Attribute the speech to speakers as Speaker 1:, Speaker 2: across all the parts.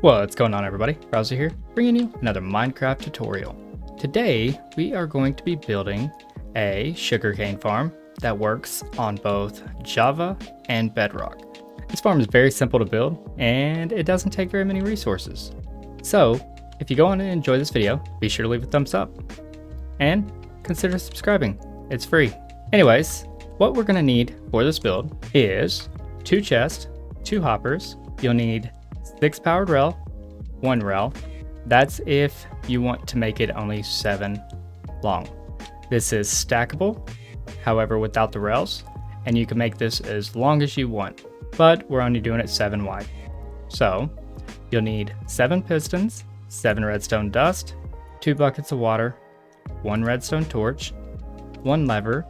Speaker 1: What's going on, everybody? Frowzy here, bringing you another Minecraft tutorial. Today, we are going to be building a sugarcane farm that works on both Java and Bedrock. This farm is very simple to build, and it doesn't take very many resources. So, if you go on and enjoy this video, be sure to leave a thumbs up, and consider subscribing. It's free. Anyways, what we're going to need for this build is 2 chests, 2 hoppers. You'll need 6 powered rail, 1 rail. That's if you want to make it only 7 long. This is stackable, however, without the rails, and you can make this as long as you want, but we're only doing it 7 wide. So you'll need 7 pistons, 7 redstone dust, 2 buckets of water, 1 redstone torch, 1 lever,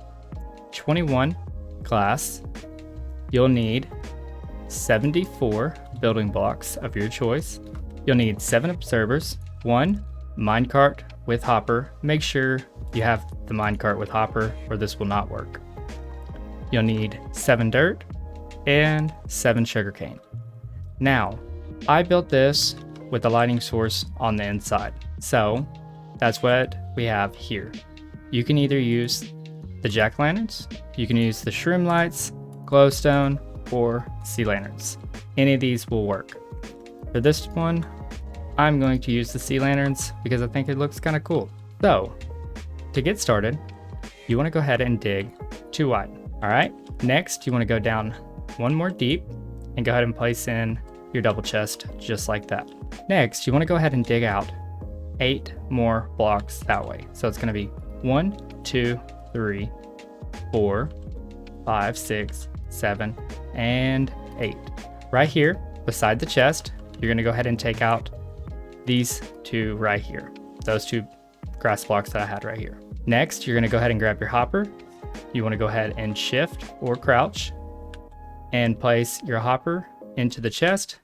Speaker 1: 21 glass. You'll need 74 building blocks of your choice. You'll need 7 observers, 1 minecart with hopper. Make sure you have the minecart with hopper or this will not work. You'll need 7 dirt and 7 sugarcane. Now, I built this with a lighting source on the inside. So that's what we have here. You can either use the jack-o'-lanterns, you can use the shroom lights, glowstone, or sea lanterns. Any of these will work. For this one, I'm going to use the sea lanterns because I think it looks kind of cool. So, to get started, you want to go ahead and dig 2 wide. All right. Next, you want to go down 1 more deep and go ahead and place in your double chest just like that. Next, you want to go ahead and dig out 8 more blocks that way. So it's going to be 1, 2, 3, 4, 5, 6, 7, and 8. Right here beside the chest, you're going to go ahead and take out these 2 right here, those 2 grass blocks that I had right here. Next, you're going to go ahead and grab your hopper. You want to go ahead and shift or crouch and place your hopper into the chest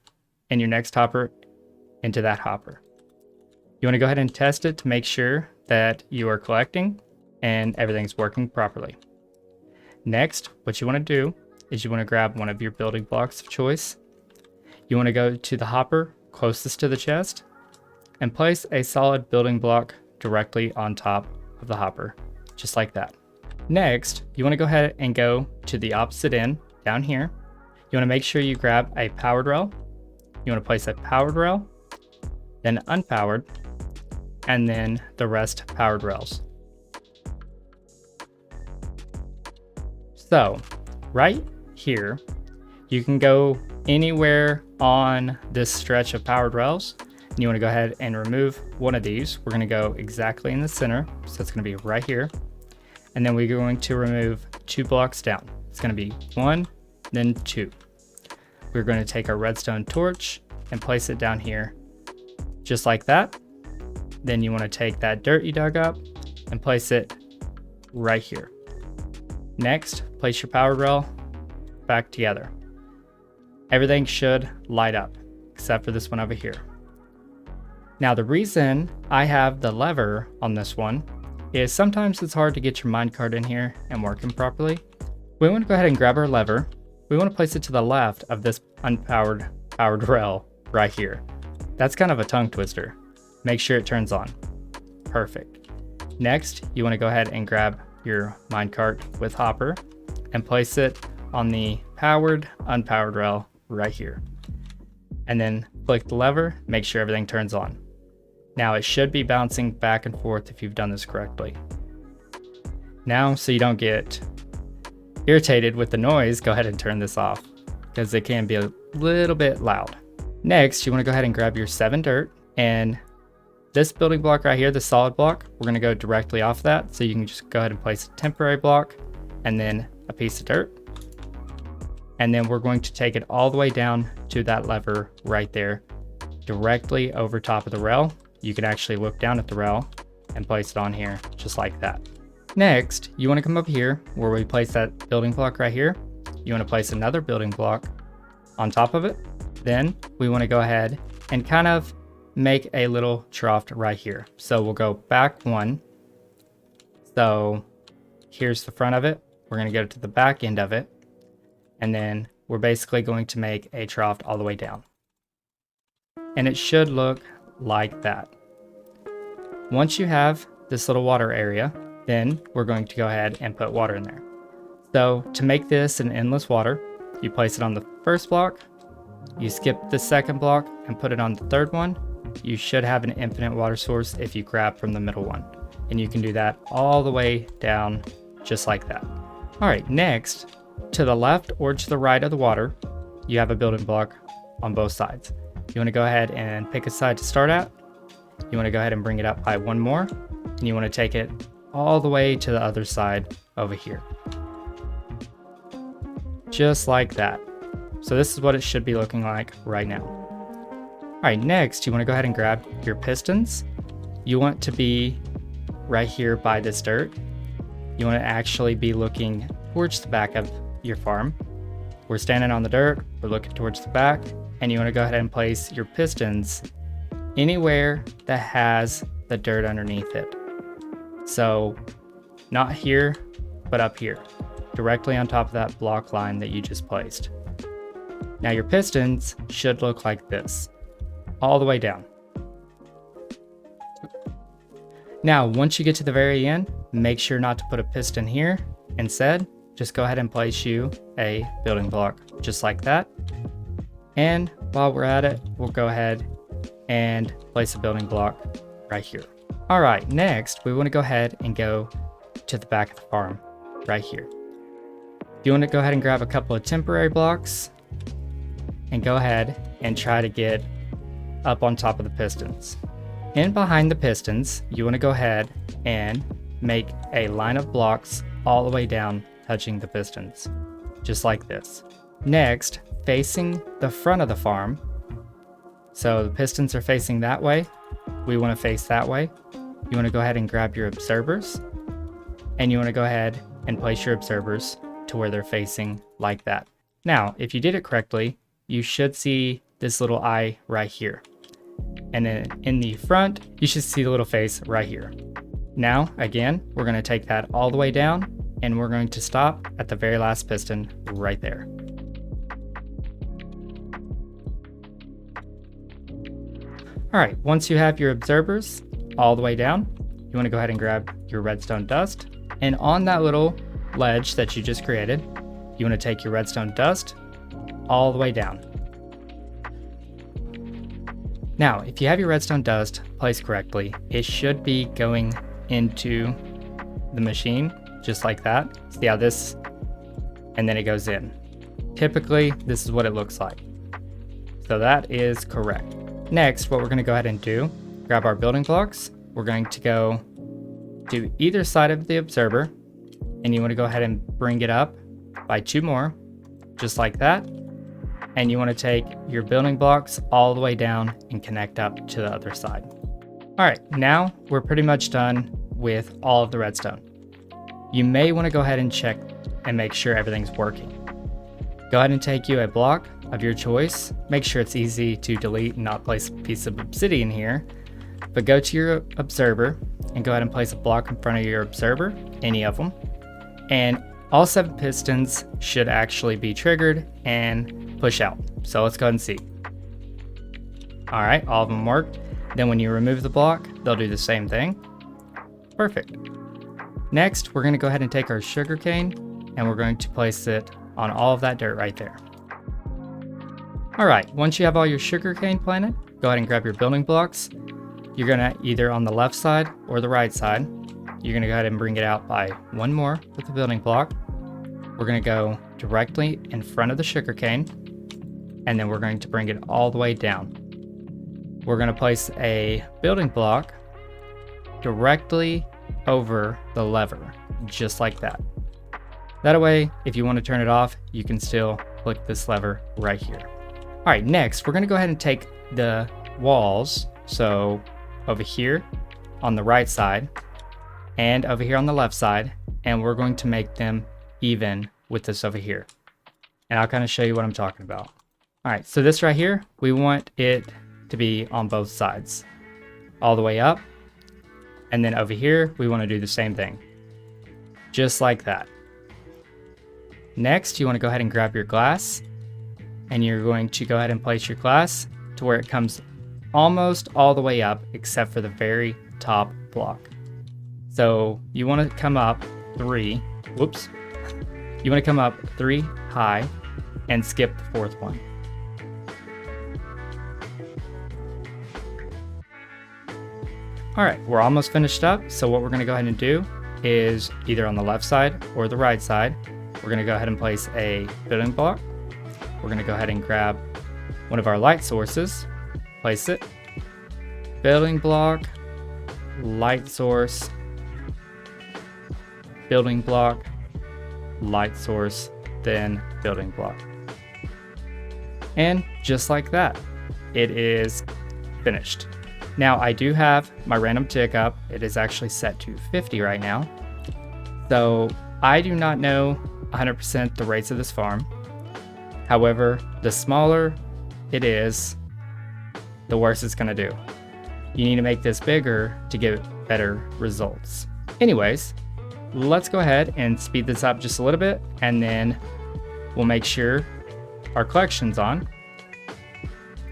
Speaker 1: and your next hopper into that hopper. You want to go ahead and test it to make sure that you are collecting and everything's working properly. Next, what you want to do is you want to grab one of your building blocks of choice. You want to go to the hopper closest to the chest and place a solid building block directly on top of the hopper, just like that. Next, you want to go ahead and go to the opposite end down here. You want to make sure you grab a powered rail. You want to place a powered rail, then unpowered, and then the rest powered rails. So right here, you can go anywhere on this stretch of powered rails. And you want to go ahead and remove one of these. We're going to go exactly in the center. So it's going to be right here. And then we're going to remove 2 blocks down. It's going to be 1, then 2. We're going to take our redstone torch and place it down here just like that. Then you want to take that dirt you dug up and place it right here. Next, place your power rail back together. Everything should light up except for this one over here. Now, the reason I have the lever on this one is sometimes it's hard to get your minecart in here and working properly. We want to go ahead and grab our lever. We want to place it to the left of this powered rail right here. That's kind of a tongue twister. Make sure it turns on. Perfect. Next, you want to go ahead and grab your minecart with hopper and place it on the powered, unpowered rail right here. And then click the lever, make sure everything turns on. Now it should be bouncing back and forth if you've done this correctly. Now, so you don't get irritated with the noise, go ahead and turn this off because it can be a little bit loud. Next, you want to go ahead and grab your 7 dirt, and this building block right here, the solid block, we're going to go directly off that. So you can just go ahead and place a temporary block and then a piece of dirt. And then we're going to take it all the way down to that lever right there, directly over top of the rail. You can actually look down at the rail and place it on here just like that. Next, you want to come up here where we place that building block right here. You want to place another building block on top of it. Then we want to go ahead and kind of make a little trough right here. So we'll go back 1. So here's the front of it. We're going to go to the back end of it. And then we're basically going to make a trough all the way down. And it should look like that. Once you have this little water area, then we're going to go ahead and put water in there. So to make this an endless water, you place it on the first block, you skip the second block and put it on the third one. You should have an infinite water source if you grab from the middle one. And you can do that all the way down just like that. All right, next, to the left or to the right of the water, you have a building block on both sides. You want to go ahead and pick a side to start at. You want to go ahead and bring it up by one more, and you want to take it all the way to the other side over here. Just like that. So this is what it should be looking like right now. All right, next, you want to go ahead and grab your pistons. You want to be right here by this dirt. You want to actually be looking towards the back of your farm. We're standing on the dirt, we're looking towards the back, and you want to go ahead and place your pistons anywhere that has the dirt underneath it. So not here, but up here, directly on top of that block line that you just placed. Now your pistons should look like this, all the way down. Now, once you get to the very end, make sure not to put a piston here. Instead, just go ahead and place you a building block, just like that. And while we're at it, we'll go ahead and place a building block right here. All right, next, we want to go ahead and go to the back of the farm, right here. You want to go ahead and grab a couple of temporary blocks and go ahead and try to get up on top of the pistons. In behind the pistons, you want to go ahead and make a line of blocks all the way down, touching the pistons, just like this. Next, facing the front of the farm, so the pistons are facing that way, we want to face that way. You want to go ahead and grab your observers, and you want to go ahead and place your observers to where they're facing like that. Now, if you did it correctly, you should see this little eye right here. And then in the front, you should see the little face right here. Now, again, we're going to take that all the way down, and we're going to stop at the very last piston right there. All right, once you have your observers all the way down, you want to go ahead and grab your redstone dust. And on that little ledge that you just created, you want to take your redstone dust all the way down. Now, if you have your redstone dust placed correctly, it should be going into the machine just like that. See how this, and then it goes in. Typically, this is what it looks like. So that is correct. Next, what we're going to go ahead and do, grab our building blocks. We're going to go to either side of the observer, and you want to go ahead and bring it up by two more, just like that. And you want to take your building blocks all the way down and connect up to the other side. All right, now we're pretty much done with all of the redstone. You may want to go ahead and check and make sure everything's working. Go ahead and take you a block of your choice. Make sure it's easy to delete and not place a piece of obsidian here. But go to your observer and go ahead and place a block in front of your observer, any of them. And all 7 pistons should actually be triggered and push out. So let's go ahead and see. All right, all of them worked. Then when you remove the block, they'll do the same thing. Perfect. Next, we're going to go ahead and take our sugarcane and we're going to place it on all of that dirt right there. All right, once you have all your sugarcane planted, go ahead and grab your building blocks. You're going to either on the left side or the right side, you're going to go ahead and bring it out by one more with the building block. We're going to go directly in front of the sugarcane, and then we're going to bring it all the way down. We're going to place a building block directly over the lever, just like that. That way, if you want to turn it off, you can still click this lever right here. All right, next, we're going to go ahead and take the walls, so over here on the right side and over here on the left side, and we're going to make them even with this over here. And I'll kind of show you what I'm talking about. All right, so this right here, we want it to be on both sides, all the way up. And then over here, we want to do the same thing, just like that. Next, you want to go ahead and grab your glass, and you're going to go ahead and place your glass to where it comes almost all the way up except for the very top block. So you want to come up 3, whoops. You want to come up 3 high and skip the 4th one. All right, we're almost finished up. So what we're going to go ahead and do is either on the left side or the right side, we're going to go ahead and place a building block. We're going to go ahead and grab one of our light sources, place it, building block, light source, building block, light source, then building block. And just like that, it is finished. Now I do have my random tick up. It is actually set to 50 right now. So I do not know 100% the rates of this farm. However, the smaller it is, the worse it's gonna do. You need to make this bigger to get better results. Anyways, let's go ahead and speed this up just a little bit, and then we'll make sure our collection's on.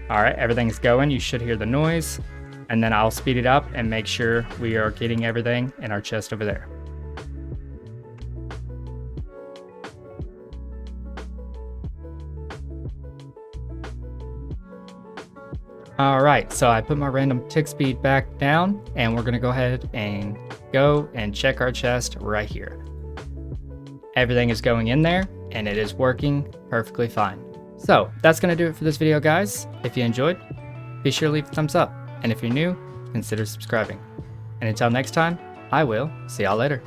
Speaker 1: All right, everything's going. You should hear the noise, and then I'll speed it up and make sure we are getting everything in our chest over there. All right, so I put my random tick speed back down, and we're gonna go ahead and go and check our chest right here. Everything is going in there, and it is working perfectly fine. So that's gonna do it for this video, guys. If you enjoyed, be sure to leave a thumbs up. And if you're new, consider subscribing. And until next time, I will see y'all later.